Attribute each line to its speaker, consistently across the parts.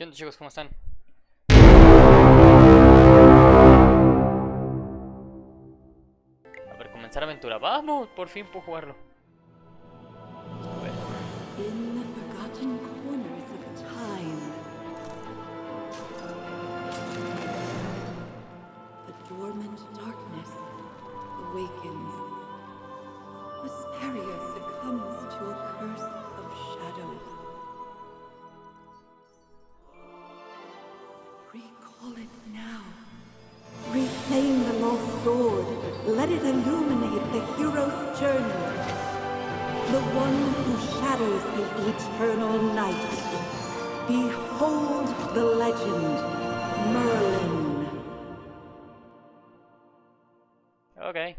Speaker 1: ¿Qué onda, chicos? ¿Cómo están? A ver, comenzar aventura. ¡Vamos! Por fin puedo jugarlo. A ver.
Speaker 2: In the forgotten corners of time, the dormant darkness awakens. Asperia succumbs to a curse of shadows. Recall it now. Reclaim the lost sword. Let it illuminate the hero's journey. The one who shadows the eternal night. Behold the legend, Merlin.
Speaker 1: Ok.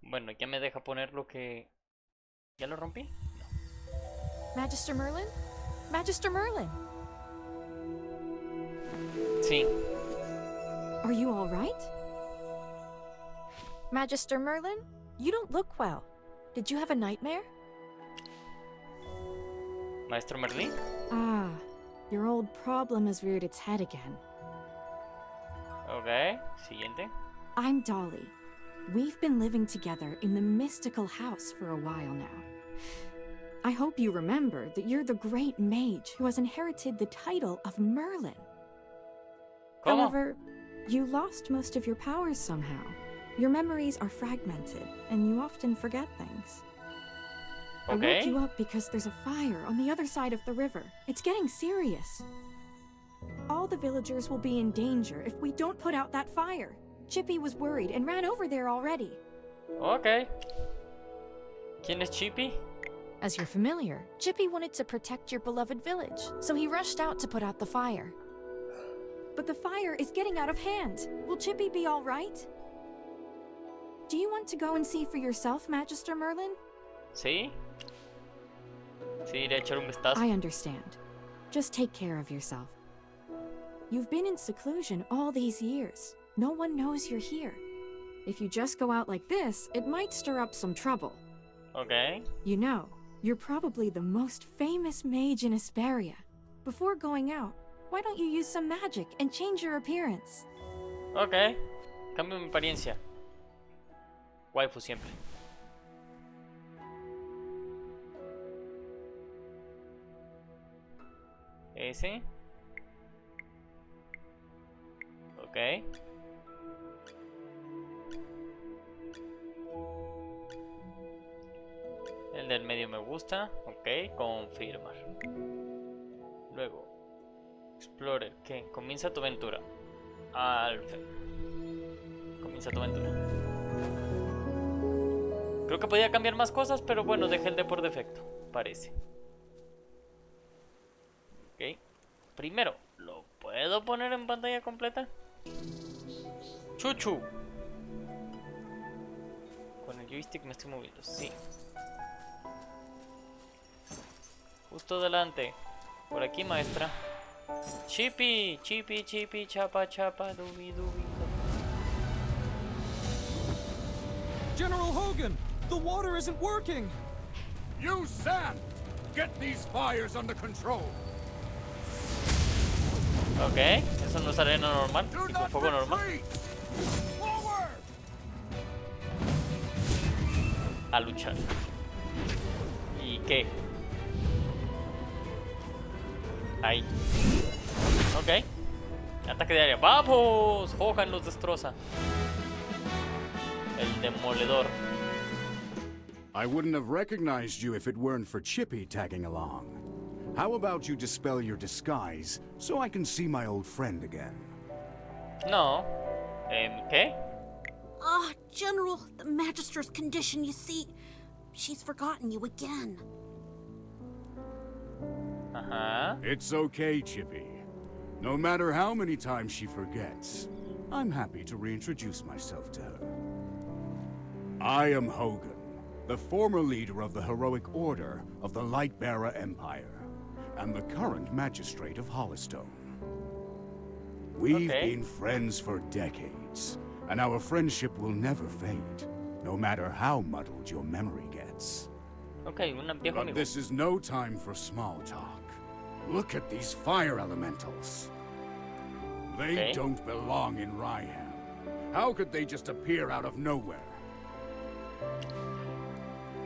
Speaker 1: Bueno, ya me deja poner lo que... ¿Ya lo rompí?
Speaker 3: Magister Merlin? Magister Merlin!
Speaker 1: Sí.
Speaker 3: Are you all right? Magister Merlin? You don't look well. Did you have a nightmare?
Speaker 1: Maestro Merlin.
Speaker 3: Ah, your old problem has reared its head again.
Speaker 1: Ok. Siguiente.
Speaker 3: I'm Dolly. We've been living together in the mystical house for a while now. I hope you remember that you're the great mage who has inherited the title of Merlin.
Speaker 1: ¿Cómo?
Speaker 3: However, you lost most of your powers somehow. Your memories are fragmented, and you often forget things. I woke you up because there's a fire on the other side of the river. It's getting serious. All the villagers will be in danger if we don't put out that fire. Chippy was worried and ran over there already.
Speaker 1: Ok. ¿Quién es Chippy?
Speaker 3: As you're familiar, Chippy wanted to protect your beloved village, so he rushed out to put out the fire. But the fire is getting out of hand. Will Chippy be all right? Do you want to go and see for yourself, Magister Merlin?
Speaker 1: ¿Sí? Sí, iré a echar un vistazo.
Speaker 3: I understand. Just take care of yourself. You've been in seclusion all these years. No one knows you're here. If you just go out like this, it might stir up some trouble.
Speaker 1: Ok.
Speaker 3: You know, you're probably the most famous mage in Asperia. Before going out, why don't you use some magic and change your appearance?
Speaker 1: Ok. Cambio mi apariencia. Waifu siempre. Ese. Ok. El del medio me gusta. Ok, confirmar. Luego. Explorer. ¿Qué? Comienza tu aventura. Alfa. Comienza tu aventura. Creo que podía cambiar más cosas, pero bueno, dejé el de por defecto. Parece. Ok. Primero, ¿lo puedo poner en pantalla completa? Chuchu. Con el joystick me estoy moviendo, sí. Justo delante. Por aquí, maestra. Chippy, chippy, chippy, chapa, chapa, dubi, dubi.
Speaker 4: General Hogan, the water isn't working.
Speaker 5: You Sam, get these fires under control.
Speaker 1: Ok, eso no es arena normal y con fuego normal. A luchar. ¿Y qué? Ahí. Ok. Ataque de área. ¡Vamos! Hogan los destroza. El demoledor.
Speaker 5: I wouldn't have recognized you if it weren't for Chippy tagging along. How about you dispel your disguise so I can see my old friend again?
Speaker 1: No. ¿Qué?
Speaker 6: General, the Magister's condition, you see, she's forgotten you again.
Speaker 1: Ajá.
Speaker 5: It's okay, Chippy. No matter how many times she forgets, I'm happy to reintroduce myself to her. I am Hogan, the former leader of the heroic order of the Lightbearer Empire, and the current magistrate of Hollystone. We've been friends for decades, and our friendship will never fade, no matter how muddled your memory gets.
Speaker 1: Ok, un viejo
Speaker 5: But
Speaker 1: amigo.
Speaker 5: this is no time for small talk. Look at these fire elementals. They
Speaker 1: Okay.
Speaker 5: don't belong in Ryham. How could they just appear out of nowhere?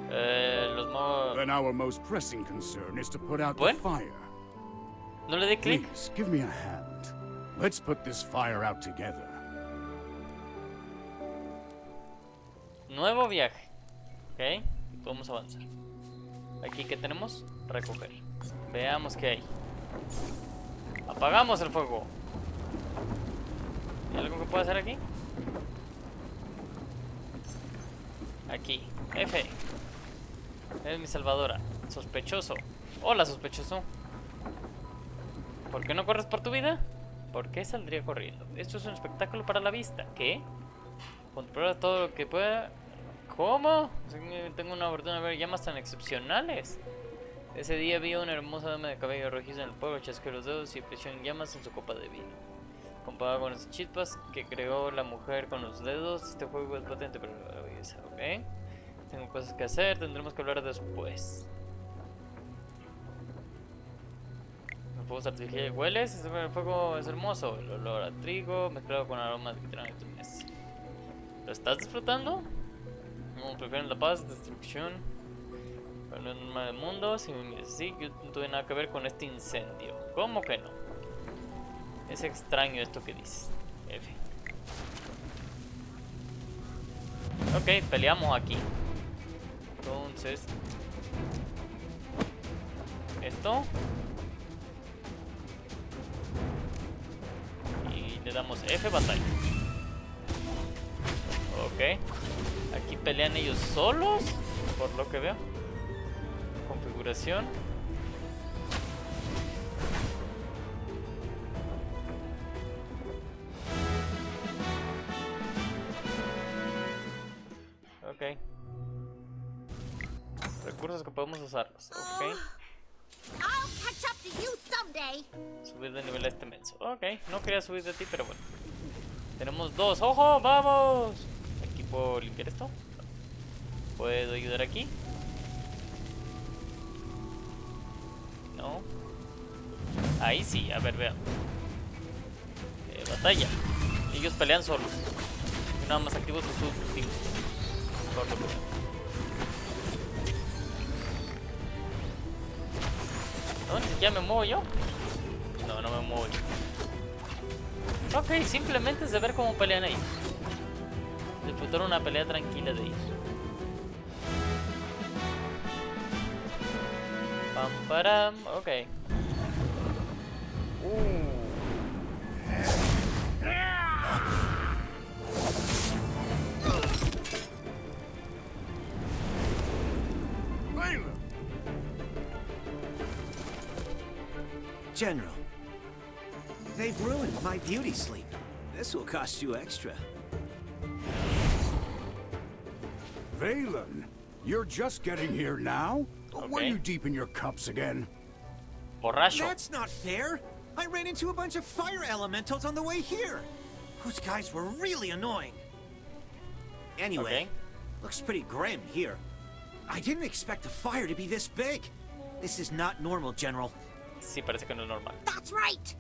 Speaker 5: Then our most pressing concern is to put out the
Speaker 1: Bueno.
Speaker 5: fire.
Speaker 1: No le dé clic.
Speaker 5: Please, give me a hand. Let's put this fire out together.
Speaker 1: Nuevo viaje. Ok, podemos avanzar. Aquí, ¿qué tenemos? Recoger. Veamos qué hay. Apagamos el fuego. ¿Hay algo que pueda hacer aquí? Aquí. F. Eres mi salvadora. Sospechoso. Hola, sospechoso. ¿Por qué no corres por tu vida? ¿Por qué saldría corriendo? Esto es un espectáculo para la vista. ¿Qué? Controla todo lo que pueda. ¿Cómo? Tengo una oportunidad de ver llamas tan excepcionales. Ese día vi a una hermosa dama de cabello rojizo en el pueblo, chasqueó los dedos y presión en llamas en su copa de vino. Comparado con las chispas que creó la mujer con los dedos, este juego es potente, pero la belleza, ¿ok? Tengo cosas que hacer, tendremos que hablar después. El fuego artificial, ¿hueles? El fuego es hermoso, el olor a trigo mezclado con aromas que traen tu mesa. ¿Lo estás disfrutando? No, prefieren la paz, destrucción. Pero no es normal del mundo. Si me miras así, yo no tuve nada que ver con este incendio. ¿Cómo que no? Es extraño esto que dices. F. Ok, peleamos aquí. Entonces, esto. Y le damos F, batalla. Ok. Aquí pelean ellos solos, por lo que veo. Configuración. Ok. Recursos que podemos usarlos. Ok.
Speaker 6: I'll catch up to you someday.
Speaker 1: Subir de nivel a este menso. Ok. No quería subir de ti, pero bueno. Tenemos dos. ¡Ojo! ¡Vamos! Aquí puedo limpiar esto. ¿Puedo ayudar aquí? No. Ahí sí. A ver, vean. Batalla. Ellos pelean solos. Y nada más activo sus subtítulos. Por lo que veo. No, ni siquiera me muevo yo. No, no me muevo yo. Ok, simplemente es de ver cómo pelean ellos. Disfrutar una pelea tranquila de ellos. Pam, param, ok.
Speaker 7: General, they've ruined my beauty sleep. This will cost you extra.
Speaker 5: Valen, you're just getting here now? Were
Speaker 1: Okay.
Speaker 5: you deep in your cups again?
Speaker 1: Borracho.
Speaker 7: That's not fair. I ran into a bunch of fire elementals on the way here. Those guys were really annoying. Anyway,
Speaker 1: Okay.
Speaker 7: looks pretty grim here. I didn't expect the fire to be this big. This is not normal, General.
Speaker 1: Sí, parece que no es normal.
Speaker 6: That's right.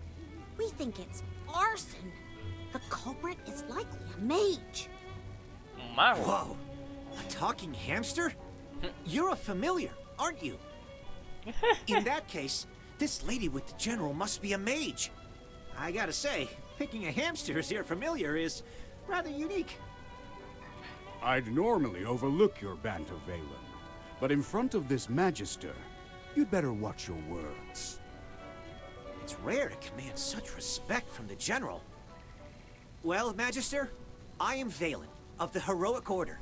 Speaker 6: We think it's arson. The culprit is likely a mage.
Speaker 1: Un mago.
Speaker 7: Whoa, a talking hamster? You're a familiar, aren't you? In that case, this lady with the General must be a mage. I gotta say, picking a hamster as your familiar is rather unique.
Speaker 5: I'd normally overlook your banter, Valen. But in front of this Magister, you'd better watch your words.
Speaker 7: It's rare to command such respect from the General. Well, Magister, I am Valen, of the Heroic Order.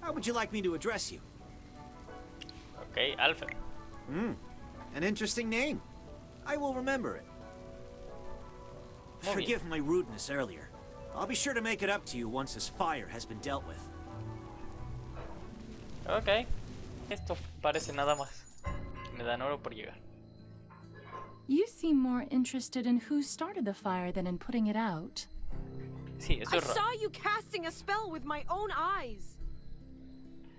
Speaker 7: How would you like me to address you?
Speaker 1: Ok, Alfred.
Speaker 7: An interesting name. I will remember it.
Speaker 1: Muy bien.
Speaker 7: Forgive my rudeness earlier. I'll be sure to make it up to you once this fire has been dealt with.
Speaker 1: Ok. Esto parece nada más. Me dan oro por llegar.
Speaker 8: You seem more interested in who started the fire than in putting it out.
Speaker 1: Sí, eso
Speaker 9: I
Speaker 1: es raro.
Speaker 9: saw you casting a spell with my own eyes.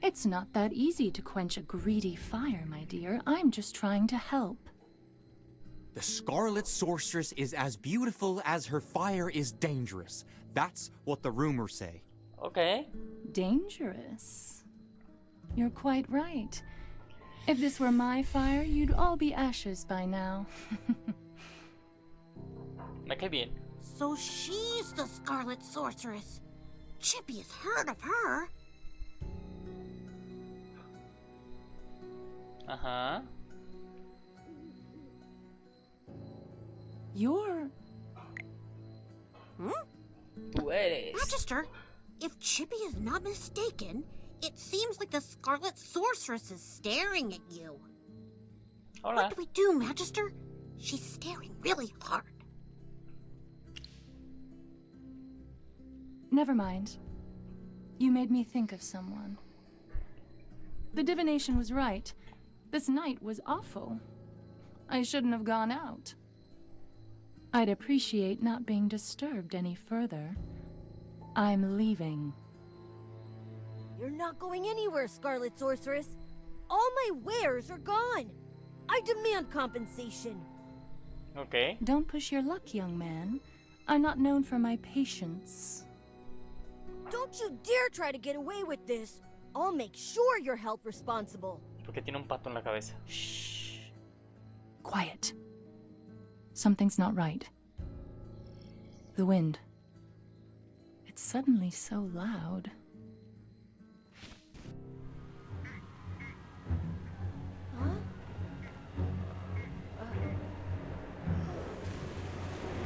Speaker 8: It's not that easy to quench a greedy fire, my dear. I'm just trying to help.
Speaker 9: The Scarlet Sorceress is as beautiful as her fire is dangerous. That's what the rumors say.
Speaker 1: Okay.
Speaker 8: Dangerous? You're quite right. If this were my fire, you'd all be ashes by now.
Speaker 1: Me cae bien.
Speaker 6: So she's the Scarlet Sorceress. Chippy has heard of her.
Speaker 1: Ajá.
Speaker 8: You're...
Speaker 1: Tú eres.
Speaker 6: Magister, if Chippy is not mistaken, it seems like the Scarlet Sorceress is staring at you.
Speaker 1: Hola.
Speaker 6: What do we do, Magister? She's staring really hard.
Speaker 8: Never mind. You made me think of someone. The divination was right. This night was awful. I shouldn't have gone out. I'd appreciate not being disturbed any further. I'm leaving.
Speaker 10: You're not going anywhere, Scarlet Sorceress. All my wares are gone. I demand compensation.
Speaker 1: Okay.
Speaker 8: Don't push your luck, young man. I'm not known for my patience.
Speaker 10: Don't you dare try to get away with this. I'll make sure you're held responsible.
Speaker 1: Porque tiene un pato en la cabeza.
Speaker 8: Shh. Quiet. Something's not right. The wind. It's suddenly so loud.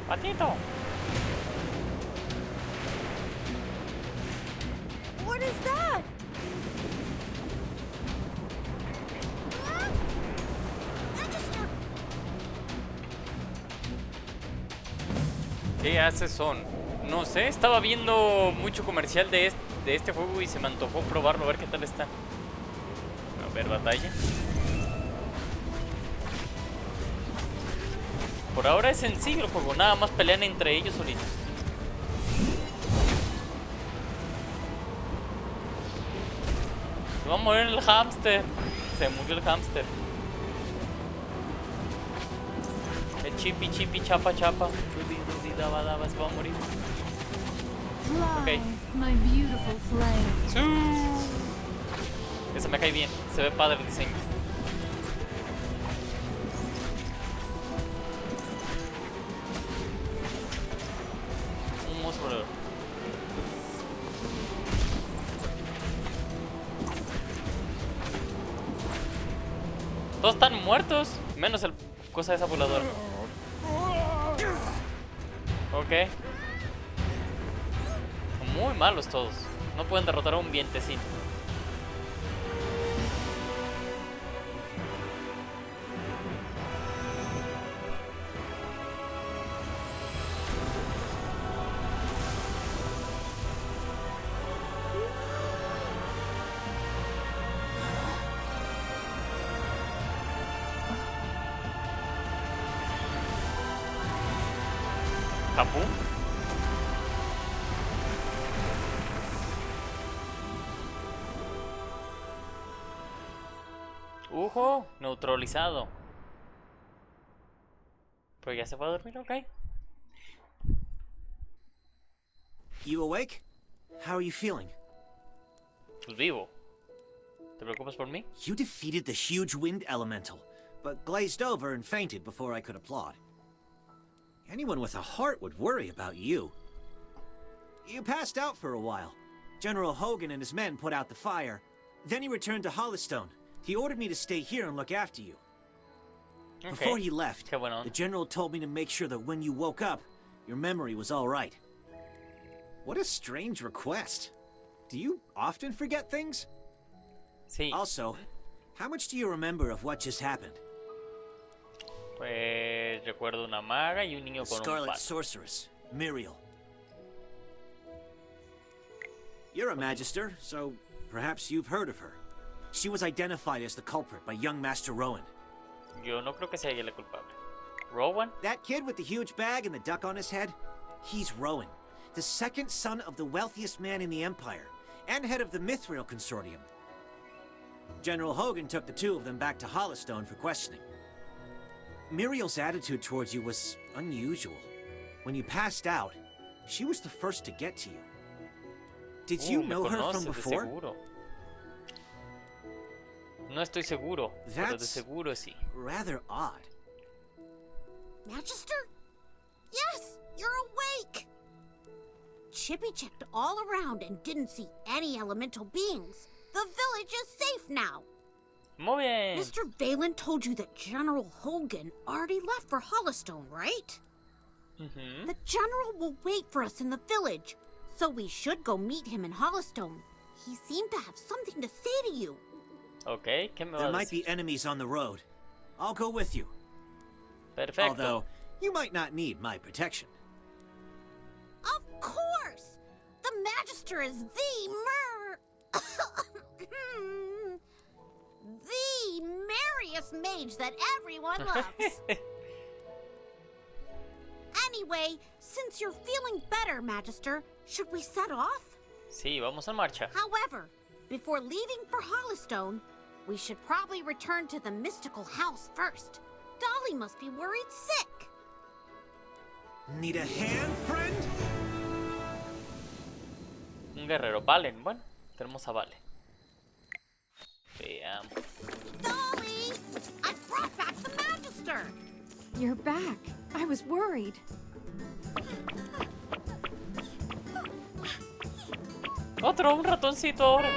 Speaker 1: Patito.
Speaker 10: What is that? Ah!
Speaker 6: Magister!
Speaker 1: ¿Qué haces son? No sé, estaba viendo mucho comercial de este juego y se me antojó probarlo, a ver qué tal está. A ver, batalla. Por ahora es sencillo el juego, nada más pelean entre ellos solitos. Se va a morir el hámster. Se murió el hámster. El chipi, chipi, chapa, chapa. Chudi, dudi, daba, daba, se va a morir.
Speaker 8: Fly,
Speaker 1: Ok.
Speaker 8: my beautiful flame.
Speaker 1: Ese me cae bien, se ve padre el diseño. Un monstruo. Todos están muertos, menos el cosa de esa voladora. Ok. Son muy malos todos. No pueden derrotar a un vientecito. ¿Capú? Neutralizado. Pero ya se va a dormir, ok.
Speaker 7: You awake? How are you feeling?
Speaker 1: Pues vivo. ¿Te preocupas por mí?
Speaker 7: You defeated the huge wind elemental, but glazed over and fainted before I could applaud. Anyone with a heart would worry about you. You passed out for a while. General Hogan and his men put out the fire. Then he returned to Hollystone. He ordered me to stay here and look after you.
Speaker 1: Okay.
Speaker 7: Before he left,
Speaker 1: Qué bueno.
Speaker 7: the general told me to make sure that when you woke up, your memory was all right. What a strange request. Do you often forget things?
Speaker 1: Sí.
Speaker 7: Also, how much do you remember of what just happened?
Speaker 1: Pues recuerdo una maga y un niño con un
Speaker 7: Scarlet
Speaker 1: pato.
Speaker 7: Sorceress, Muriel. You're a Magister, so perhaps you've heard of her. She was identified as the culprit by young Master Rowan.
Speaker 1: Yo no creo que sea ella la culpable. ¿Rowan?
Speaker 7: That kid with the huge bag and the duck on his head? He's Rowan, the second son of the wealthiest man in the Empire, and head of the Mithril Consortium. General Hogan took the two of them back to Hollowstone for questioning. Muriel's attitude towards you was unusual. When you passed out, she was the first to get to you. Did you know her from before?
Speaker 1: No estoy seguro, pero de
Speaker 7: That's
Speaker 1: seguro sí.
Speaker 7: rather odd.
Speaker 6: Magister? Yes, you're awake! Chippy checked all around and didn't see any elemental beings. The village is safe now.
Speaker 1: Muy bien.
Speaker 6: Mr. Valen told you that General Hogan already left for Hollowstone, right?
Speaker 1: Mm-hmm.
Speaker 6: The General will wait for us in the village, so we should go meet him in Hollowstone. He seemed to have something to say to you.
Speaker 1: Okay, ¿qué me va
Speaker 7: There
Speaker 1: a
Speaker 7: might
Speaker 1: decir?
Speaker 7: be enemies on the road. I'll go with you.
Speaker 1: Perfecto.
Speaker 7: Although, you might not need my protection.
Speaker 6: Of course! The Magister is the merriest mage that everyone loves. Anyway, since you're feeling better, Magister, should we set off?
Speaker 1: Sí, vamos en marcha.
Speaker 6: However, before leaving for Hollowstone, we should probably return to the mystical house first. Dolly must be worried sick.
Speaker 7: Need a hand, friend?
Speaker 1: Un guerrero. Valen. Bueno, tenemos a Vale. Veamos.
Speaker 6: Dolly! I brought back the Magister!
Speaker 3: You're back. I was worried.
Speaker 1: Otro, un ratoncito ahora.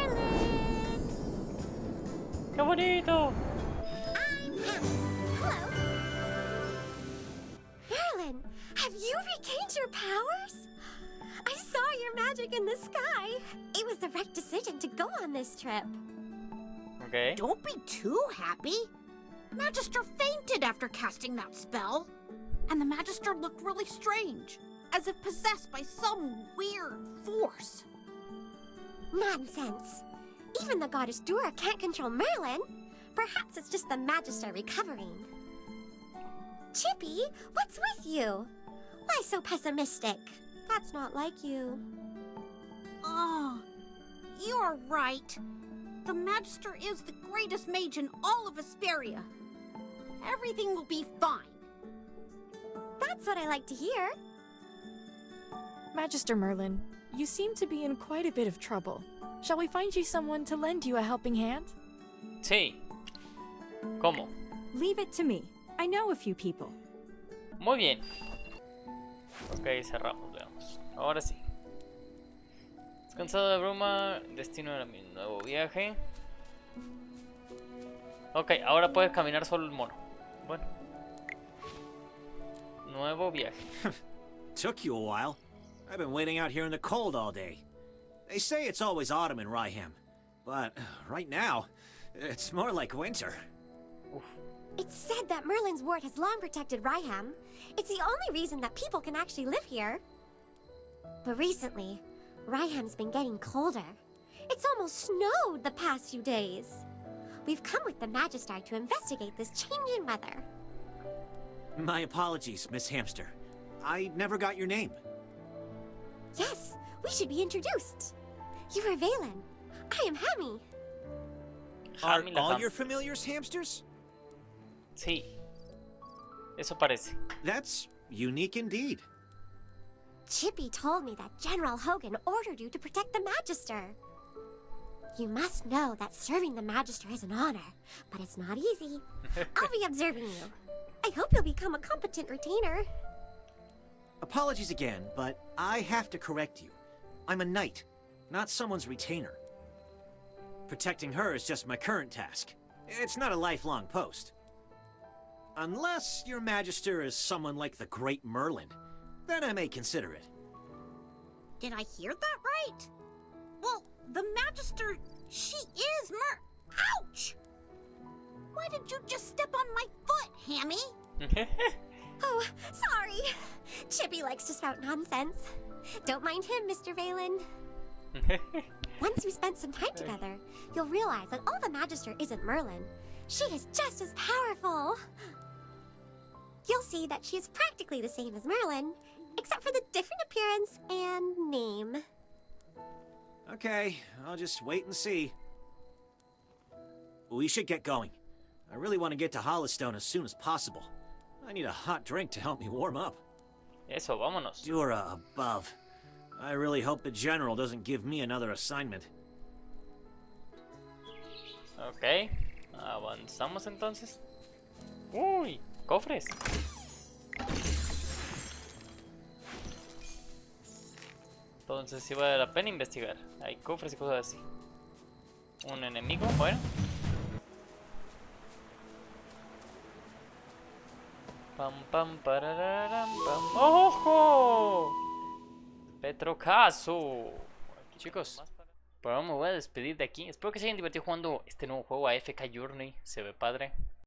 Speaker 1: ¡Qué bonito!
Speaker 10: Hello. Merlin, have you regained your powers? I saw your magic in the sky. It was the right decision to go on this trip.
Speaker 1: Okay.
Speaker 6: Don't be too happy. Magister fainted after casting that spell. And the Magister looked really strange, as if possessed by some weird force.
Speaker 10: Nonsense. Even the goddess Dura can't control Merlin. Perhaps it's just the Magister recovering. Chippy, what's with you? Why so pessimistic? That's not like you.
Speaker 6: Ah, you're right. The Magister is the greatest mage in all of Asperia. Everything will be fine.
Speaker 10: That's what I like to hear.
Speaker 3: Magister Merlin, you seem to be in quite a bit of trouble. Shall we find you someone to lend you a helping hand?
Speaker 1: Sí. ¿Cómo?
Speaker 3: Leave it to me. I know a few people.
Speaker 1: Muy bien. Ok, cerramos, veamos. Ahora sí. Descansado de bruma, destino de mi nuevo viaje. Ok, ahora puedes caminar solo el mono. Bueno. Nuevo viaje.
Speaker 7: Took you a while. I've been waiting out here in the cold all day. They say it's always autumn in Ryham, but right now, it's more like winter.
Speaker 10: It's said that Merlin's ward has long protected Ryham. It's the only reason that people can actually live here. But recently, Ryham's been getting colder. It's almost snowed the past few days. We've come with the Magister to investigate this change in weather.
Speaker 7: My apologies, Miss Hamster. I never got your name.
Speaker 10: Yes, we should be introduced. You are Valen. I am Hammy.
Speaker 7: Are
Speaker 1: Hammy la
Speaker 7: all
Speaker 1: hamster.
Speaker 7: your familiars hamsters?
Speaker 1: Sí. Eso parece.
Speaker 7: That's unique indeed.
Speaker 10: Chippy told me that General Hogan ordered you to protect the Magister. You must know that serving the Magister is an honor, but it's not easy. I'll be observing you. I hope you'll become a competent retainer.
Speaker 7: Apologies again, but I have to correct you. I'm a knight, not someone's retainer. Protecting her is just my current task. It's not a lifelong post. Unless your Magister is someone like the Great Merlin, then I may consider it.
Speaker 6: Did I hear that right? Well, the Magister, she is Ouch! Why did you just step on my foot, Hammy?
Speaker 10: Oh, sorry. Chippy likes to spout nonsense. Don't mind him, Mr. Valen. Once you spend some time together, you'll realize that all the Magister isn't Merlin. She is just as powerful. You'll see that she is practically the same as Merlin, except for the different appearance and name.
Speaker 7: Okay, I'll just wait and see. we should get going. I really want to get to Hollystone as soon as possible. I need a hot drink to help me warm up.
Speaker 1: Eso, vámonos.
Speaker 7: Dura above. I really hope the General doesn't give me another assignment.
Speaker 1: Ok, avanzamos entonces. Uy, cofres. Entonces sí vale la pena investigar. Hay cofres y cosas así. Un enemigo, bueno. Pam pam parararam pam. ¡Ojo! Petrocaso. Chicos, por ahora me voy a despedir de aquí. Espero que se hayan divertido jugando este nuevo juego AFK Journey. Se ve padre.